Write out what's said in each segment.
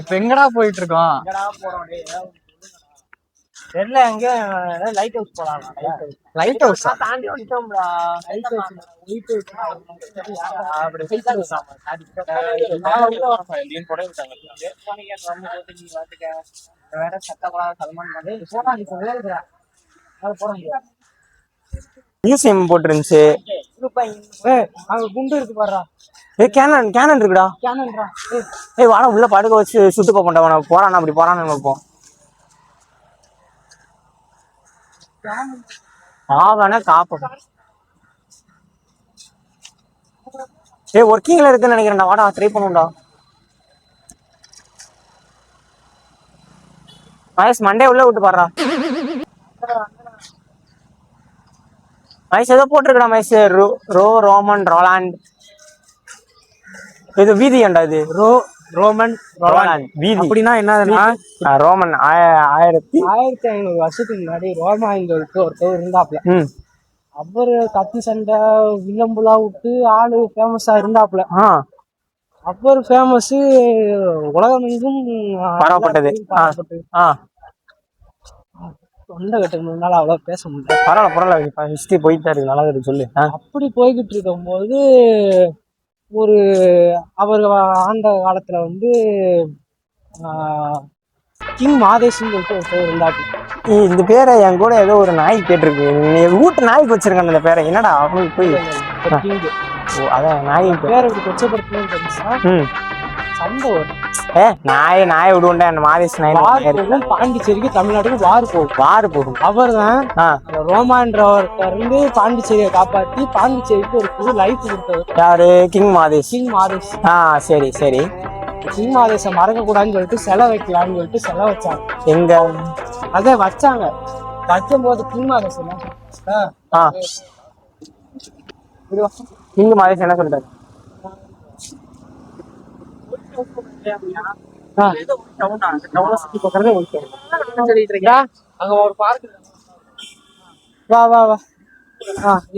இப்ப எங்கடா போயிட்டு இருக்கோம்? தெரியல, எங்க லைட் ஹவுஸ் போலாம். லைட் ஹவுஸ் தாண்டி வந்துட்டோம்டா. லைட் ஹவுஸ் அப்படி வேற சட்டப்படா சல்மான் மியூசியம் போட்டுருந்துச்சு. அங்க குண்டு இருக்கு பாருடா. கேனன் இருக்குடா. கேனன்டா. வாடா உள்ள படுக்க வச்சு சுத்து பார்ப்போம்டா. போறானா அப்படி போறான்னு பார்ப்போம். காப்போம். ஒர்க்கிங்ல இருக்குன்னு நினைக்கிறேன்டா. வாடா ட்ரை பண்ணுவோம்டா. மகேஷ் மண்டே உள்ள விட்டு பாடுறா. மகேஷ் ஏதோ போட்டிருக்கா மகேஷ். Roman Roland. இது வீதி ஏண்டா இது? ரோமன் ரோலாண்ட் வீதி அப்படின்னா என்னதுன்னா, ரோமன் 1500 வருஷத்துக்கு முன்னாடி ரோமாங்கிறது ஒருத்தர் இருந்தாப்ல. அவரு கத்தி சண்டை வில்லம்புலா விட்டு ஆளு ஃபேமஸா இருந்தாப்ல. அவர் ஃபேமஸ் உலகம் எங்கும் பரவப்பட்டது. தொண்டை கட்டுனால அவ்வளவு பேச முடியல. பரவாயில்ல ஹிஸ்டரி போயிட்டா இருக்கு. நல்லா இருக்கு சொல்லு. அப்படி போய்கிட்டு இருக்கும் போது ஒரு அவர் ஆண்ட காலத்துல வந்து கிங் மாதேஷ்னு சொல்லிட்டு ஒரு பேர் இருந்தாப்ல. இந்த பேரை என் கூட ஏதோ ஒரு நாய் கேட்டிருக்கு. வீட்டு நாய்க்கு வச்சிருக்காங்க இந்த பேரை. என்னடா அவனுக்கு போய் அதான் நாய் பேரை இப்படி கொச்சப்படுத்தணும்னு தெரிஞ்சா சண்டை வரும். நாயை விடுவோண்டா. மாதேஷ் நாய் பாண்டிச்சேரிக்கு தமிழ்நாட்டுக்கு வார் போகும். அவர் தான் ரோமான்றவர்கிட்ட இருந்து பாண்டிச்சேரியை காப்பாத்தி பாண்டிச்சேரிக்கு ஒரு புது லைஃப் கொடுத்தவர். யாரு? கிங் மாதேஷ். சரி சரி. கிங் மாதேஷை மறக்க கூடாதுன்னு சொல்லிட்டு செலை வைக்கலான்னு சொல்லிட்டு செலை வச்சாங்க. எங்க அதை வச்சாங்க. வைக்கும் போது கிங் மாதேஷ் கிங் மாதேஷ் என்ன சொல்றாரு? அங்க ஒரு பார்க். வா வா வா.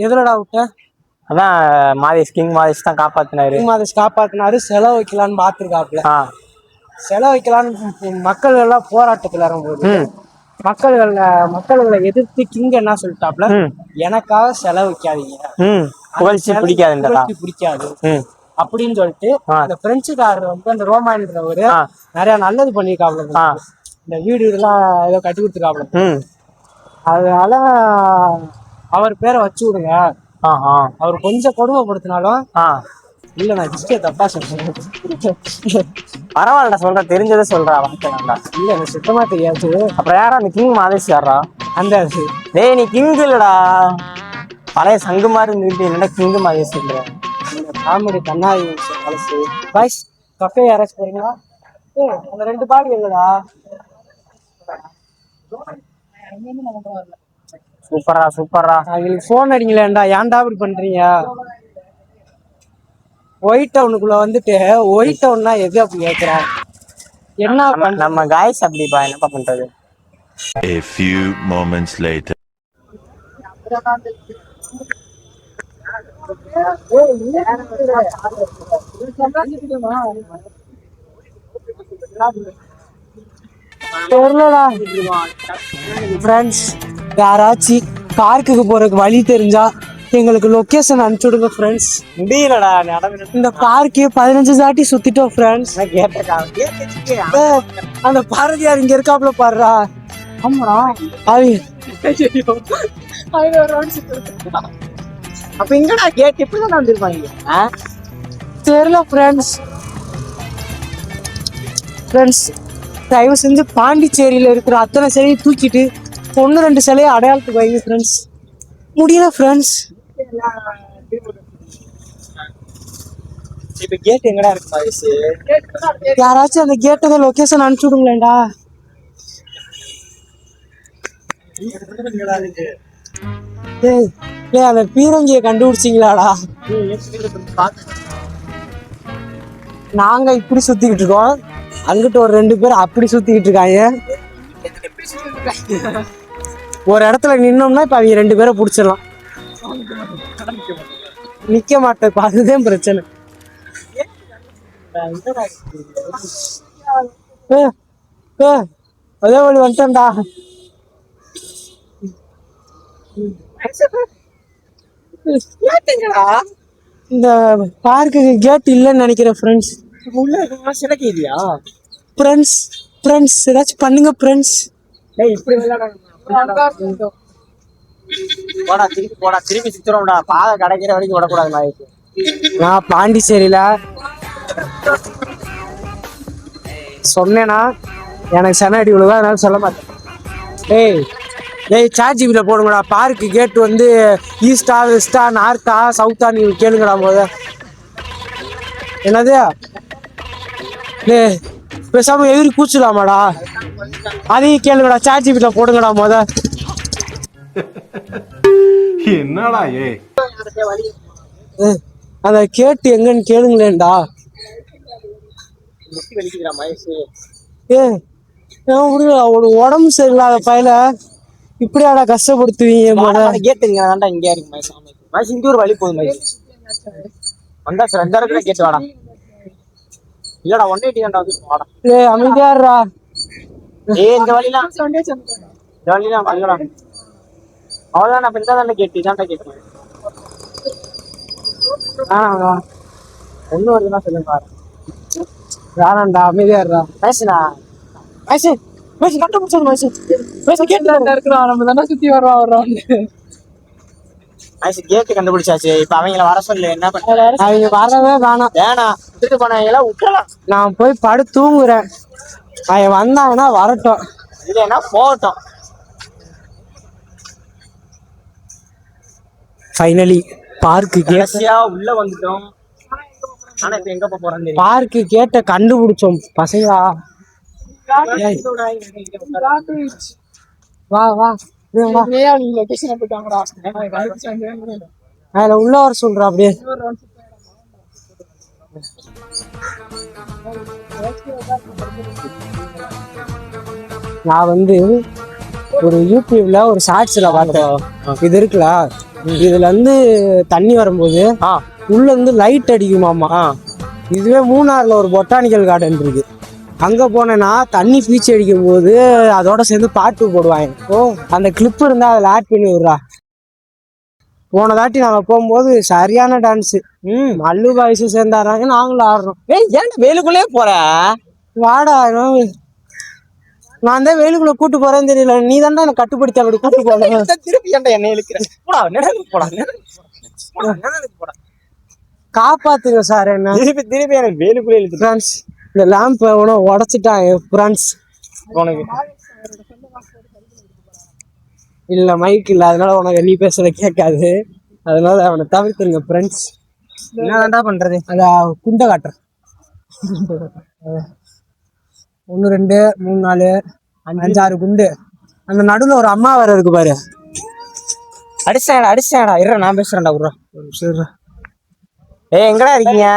எதுலடா விட்ட? அதான் மாதேஷ் கிங் மாதேஷ் தான் காப்பாத்தினாரு. கிங் மாதேஷ் காப்பாத்தினாரு. செலவு வைக்கலான்னு பாத்துருக்காப்ல. செலவு வைக்கலான்னு மக்கள் எல்லாம் போராட்டத்துல இறங்கும்போது மக்கள்களை எதிர்த்து கிங் என்ன சொல்லிட்டாப்ல, எனக்காக செலவு வைக்காதீங்க, பிடிக்காது அப்படின்னு சொல்லிட்டு அந்த பிரெஞ்சுக்காரர் வந்து அந்த ரோமான்றவரு நிறைய நல்லது பண்ணிருக்காப்ல. இந்த வீடு எல்லாம் ஏதோ கட்டி கொடுத்துருக்காப்ல. அதனால அவர் பேரை வச்சு விடுங்க. அவர் கொஞ்சம் கொடுமைப்படுத்தினாலும் இல்ல, நான் ஹிஸ்டரியை தப்பா சொல்றேன். பரவாயில்லடா, சொல்ற தெரிஞ்சதை சொல்றா. இல்ல எனக்கு சுத்தமா தெரியாது. அப்புறம் யாரா அந்த கிங் மாதேஷ் யாரா? அந்த டேய் நீ கிங் இல்லடா, பழைய சங்கு மாதிரி இருந்துட்டு என்னடா கிங் மாதேஷ் இல்ல? காமெடி கண்ணாடி பழசு. பாய்ஸ் கஃபே யாராச்சும் போறீங்களா? அந்த 2 பாடி இல்லடா. சூப்பரா. அவங்களுக்கு போன் அடிங்களேன்டா. ஏன்டா இப்படி பண்றீங்க? ஒயிட் டவுனுக்குள்ள வந்துட்டு ஒயிட் டவுன்னா எது அப்படி கேட்கிறேன். என்ன நம்ம காய்ஸ் அப்படிப்பா, என்னப்பா பண்றது? A few moments later. யாராச்சும் பார்க்குக்கு போறதுக்கு வழி தெரிஞ்சா எங்களுக்கு லொகேஷன் அனுப்பிச்சு விடுங்க ஃப்ரெண்ட்ஸ். முடியலடா, இந்த பார்க்கே 15 தாட்டி சுத்திட்டோம் ஃப்ரெண்ட்ஸ். அந்த பாரதியார் இங்க இருக்காப்ல பாருடா. ஆமாடா. அப்ப இங்கடா கேட் இப்பதான் வந்துருப்பாங்க. தெரியல ஃப்ரெண்ட்ஸ். தயவு செஞ்சு பாண்டிச்சேரியில இருக்கிற அத்தனை சிலையை தூக்கிட்டு 1-2 சிலையை அடையாளத்துக்கு வைங்க ஃப்ரெண்ட்ஸ். முடியல ஃப்ரெண்ட்ஸ். இப்ப கேட் எங்கடா இருக்கு? யாராச்சும் அந்த கேட்டோட லொகேஷன் அனுப்பிச்சு விடுங்களேன்டா. அந்த பீரங்கியை கண்டுபிடிச்சிங்களாடா? நாங்க இப்படி சுத்திக்கிட்டு இருக்கோம், அங்கிட்ட ஒரு 2 பேர் அப்படி சுத்திக்கிட்டு இருக்காங்க. ஒரு இடத்துல நின்னோம்னா இப்ப அவங்க 2 பேரை புடிச்சிடலாம். நிக்க மாட்டேன், அதுதான் பிரச்சனை. அதே வழி வந்துட்டேன்டா. இந்த பார்க்குக்கு கேட் இல்லைன்னு நினைக்கிறேன் ஃப்ரெண்ட்ஸ். உள்ள இருக்கா சிலைக்கு இல்லையா? ஃப்ரெண்ட்ஸ் ஏதாச்சும் பண்ணுங்க ஃப்ரெண்ட்ஸ். இப்படி போடா திருப்பி போடா, திருப்பி சுத்துறோம்டா. பாதை கிடைக்கிற வரைக்கும் விடக்கூடாது நாய்க்கு. நான் பாண்டிச்சேரியில சொன்னேன்னா எனக்கு சென்னாடி விழுவா, அதனால சொல்ல மாட்டேன். சாட் ஜிபில போடுங்கடா. பார்க்கு கேட் வந்து ஈஸ்டா வெஸ்டா நார்த்தா சவுத்தா நீ கேளுங்கடா போத. என்னது பேசாம எதிரி கூச்சலாமாடா, அதையும் கேளுங்கடா. சாட் ஜிபில போடுங்கடா போத. என்னடா அந்த கேட்டு எங்கன்னு கேளுங்களேன்டா. ஒரு உடம்பு சரியில்லாத பையல இப்படியாடா கஷ்டப்படுத்துவீங்க. கேட்டுங்க இங்க இருக்கு மயசு. இங்க ஒரு வழி போகுது மயசு. வந்தா சார் எந்த இடத்துல கேட்டு வாடா. இல்லடா 180 தான்டா வந்து வாடா. அமைதியாடுறா. இந்த வழிலாம் வரலடா. அவ்வளவுதான். நான் பின்ன தானே கேட்டு இதான்டா கேட்டேன். ஒண்ணு வருதுன்னா சொல்லுங்க. வேணாண்டா, அமைதியாடுறா. மயசுனா மயசு கண்டுபிடிச்சது மயசு. மயசு கேட்டு இருக்கிறோம், நம்ம தானே சுத்தி வர்றோம். மயசு கேட்டு கண்டுபிடிச்சாச்சு. இப்ப அவங்கள வர சொல்லு. என்ன பண்ண? அவங்க வரவே வேணாம். விட்டுட்டு போனவங்கள விட்டுறலாம். நான் போய் படு தூங்குறேன். அவன் வந்தாங்கன்னா வரட்டும், இல்லைன்னா போகட்டும். ஃபைனலி பார்க்கு கேசியா உள்ள வந்துட்டோம். ஆனா இப்ப எங்க போறோம்? பார்க்கு கேட்ட கண்டுபிடிச்சோம் பசங்களா. வா வா அதுல உள்ள வர சொல்றா. அப்படியே நான் வந்து ஒரு யூடியூப்ல ஒரு ஷார்ட்ஸ்ல பார்த்தேன். இது இருக்குல்ல, இதுல இருந்து தண்ணி வரும்போது உள்ள இருந்து லைட் அடிக்குமாமா. இதுவே மூணாறுல ஒரு பொட்டானிக்கல் கார்டன் இருக்கு. அங்க போனேன்னா தண்ணி பீச்சு அடிக்கும் போது அதோட சேர்ந்து பாட்டு போடுவாங்க. அந்த கிளிப் இருந்தா அதுல ஆட் பண்ணி விடுறா. போன தாட்டி நாங்க போகும்போது சரியான டான்ஸ். மல்லு பாய்ஸும் சேர்ந்து ஆடுறாங்க, நாங்களும் ஆடுறோம். ஏன் வேலுக்குள்ளே போற? வாடா, நான் தான் வேலுக்குள்ள கூட்டு போறேன்னு தெரியல. நீ தான்டா எனக்கு கட்டுப்படுத்தி அப்படி கூட்டு போறேன். திருப்பி ஏன்டா என்ன இழுக்கிறேன்? போடா. காப்பாத்துங்க சார் என்ன. திருப்பி எனக்கு வேலுக்குள்ளே இழுத்து. ஃப்ரெண்ட்ஸ், இந்த லேம்ப் உடைச்சிட்டான் ஃப்ரெண்ட்ஸ். உனக்கு இல்ல மைக் இல்ல, அதனால உனக்கு நீ பேசுறத கேட்காது. அதனால அவனை தவிர்த்துருங்க ஃப்ரெண்ட்ஸ். என்னடா பண்றது? அத குண்டை காட்டுறேன். 1 2 3 4 5 6 குண்டு. அந்த நடுவுல ஒரு அம்மா வேற இருக்கு பாரு. அடிச்சாடா இருற, நான் பேசுறேன்டா. விட்றா சரி. எங்கடா இருக்கீங்க?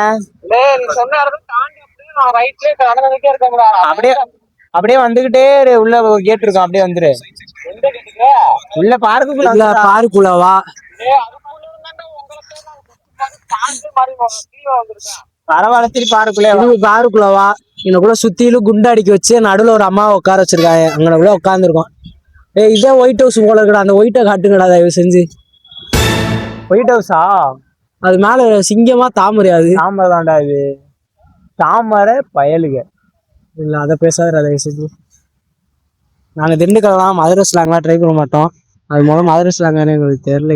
அப்படியே வந்துகிட்டே உள்ள கேட் இருக்கும். அப்படியே வந்துரு. உள்ள பார்க்குள்ள வா. பரவாயில்ல, திருப்பி பாருக்குள்ள வா. எனக்குள்ள சுத்திலும் குண்டு அடிக்க வச்சு நடுவுல ஒரு அம்மாவை உட்கார வச்சிருக்காங்க. அங்கனக்குள்ள உட்காந்துருக்கோம். இதே ஒயிட் ஹவுஸ் போல இருக்கடா. அந்த ஒயிட்டை காட்டுங்கடா தயவு செஞ்சு. ஒயிட் ஹவுஸா? அது மேல சிங்கமா தாமரை. அது தாமரை தாண்டா. இது தாமரை பயலுக இல்ல, அதை பேசாத தயவு செஞ்சு. நாங்க திண்டுக்கல்லாம் மதுரை ஸ்லாங்லாம் ட்ரை பண்ண மாட்டோம். அது முதல்ல மதுரை ஸ்லாங்கானு எங்களுக்கு தெரியல.